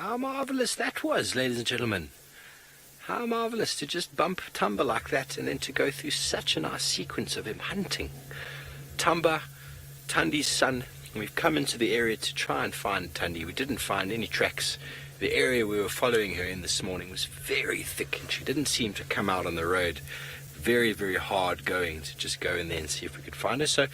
How marvelous that was, ladies and gentlemen. How marvelous to just bump Tumba like that and then to go through such a nice sequence of him hunting. Tumba, Tundi's son. We've come into the area to try and find Tundi. We didn't find any tracks. The area we were following her in this morning was very thick and she didn't seem to come out on the road. Very, very hard going to just go in there and see if we could find her. So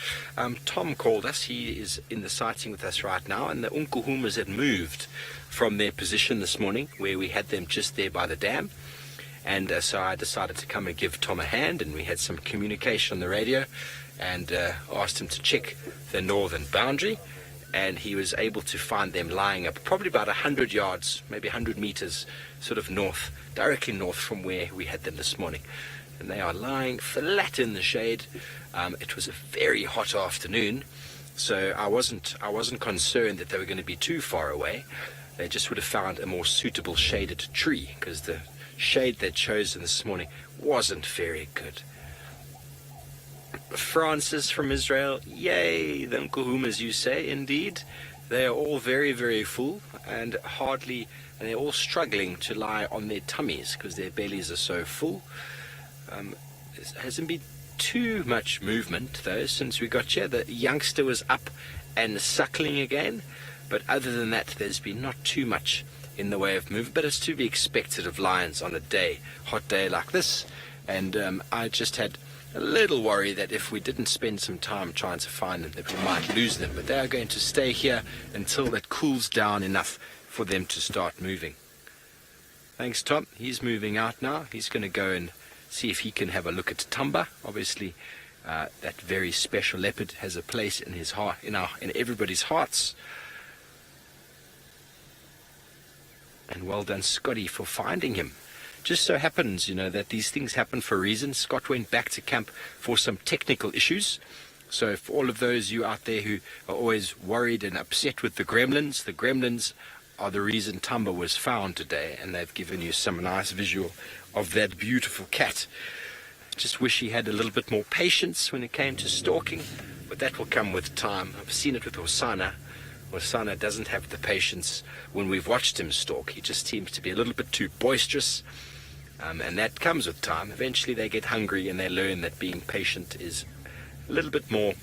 Tom called us. He is in the sighting with us right now, and the Nkuhumas had moved from their position this morning where we had them just there by the dam. And so I decided to come and give Tom a hand, and we had some communication on the radio and asked him to check the northern boundary, and he was able to find them lying up probably about 100 yards, maybe 100 meters sort of north, directly north from where we had them this morning. And they are lying flat in the shade. It was a very hot afternoon, so I wasn't concerned that they were going to be too far away. They just would have found a more suitable shaded tree, because the shade they'd chosen this morning wasn't very good. Francis from Israel, yay, the Nkuhumas, you say, indeed. They are all very, very full and they're all struggling to lie on their tummies because their bellies are so full. There hasn't been too much movement though since we got here. The youngster was up and suckling again, but other than that there's been not too much in the way of movement, but it's to be expected of lions on a hot day like this. And I just had a little worry that if we didn't spend some time trying to find them that we might lose them, but they are going to stay here until it cools down enough for them to start moving. Thanks, Tom. He's moving out now. He's going to go and see if he can have a look at Tumba. Obviously, that very special leopard has a place in his heart, in everybody's hearts. And well done, Scotty, for finding him. Just so happens, that these things happen for a reason. Scott went back to camp for some technical issues. So for all of those you out there who are always worried and upset with the gremlins are the reason Tumba was found today, and they've given you some nice visual of that beautiful cat. Just wish he had a little bit more patience when it came to stalking, but that will come with time. I've seen it with Hosana. Hosana doesn't have the patience when we've watched him stalk. He just seems to be a little bit too boisterous, and that comes with time. Eventually they get hungry and they learn that being patient is a little bit more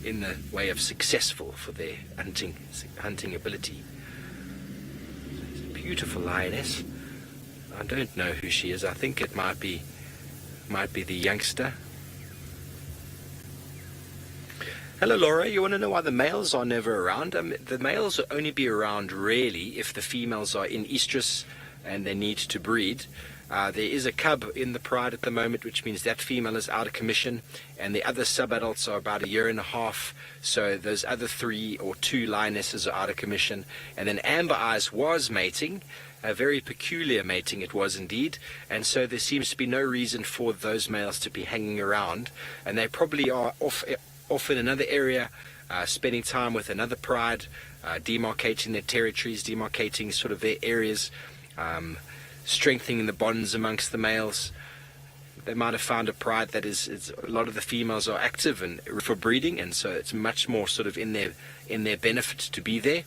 in the way of successful for their hunting ability. It's a beautiful lioness. I don't know who she is. I think it might be the youngster. Hello, Laura. You want to know why the males are never around? The males will only be around really if the females are in estrus and they need to breed. There is a cub in the pride at the moment, which means that female is out of commission, and the other sub-adults are about 1.5 years, so those other 3 or 2 lionesses are out of commission. And then Amber Eyes was mating, a very peculiar mating it was indeed, and so there seems to be no reason for those males to be hanging around, and they probably are off in another area, spending time with another pride, demarcating their territories, demarcating sort of their areas, strengthening the bonds amongst the males. They might have found a pride that is a lot of the females are active and for breeding, and so it's much more sort of in their benefit to be there.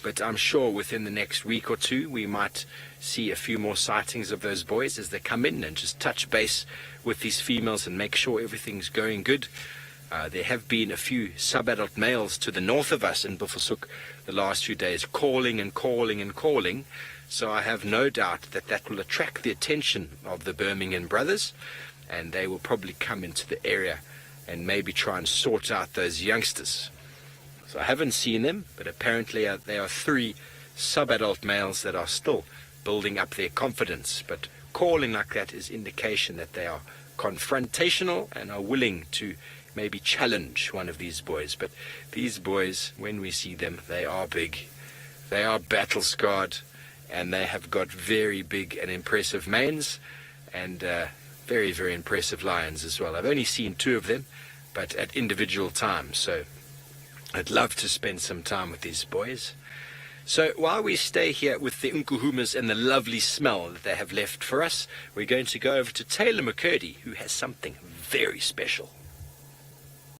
But I'm sure within the next week or 2 we might see a few more sightings of those boys as they come in and just touch base with these females and make sure everything's going good. There have been a few sub-adult males to the north of us in Buffelshoek the last few days calling and calling and calling. So I have no doubt that will attract the attention of the Birmingham brothers, and they will probably come into the area and maybe try and sort out those youngsters. So I haven't seen them, but apparently there are 3 sub-adult males that are still building up their confidence. But calling like that is indication that they are confrontational and are willing to maybe challenge one of these boys. But these boys, when we see them, they are big. They are battle-scarred, and they have got very big and impressive manes, and very, very impressive lions as well. I've only seen 2 of them, but at individual times, so I'd love to spend some time with these boys. So while we stay here with the Nkuhumas and the lovely smell that they have left for us, we're going to go over to Taylor McCurdy, who has something very special.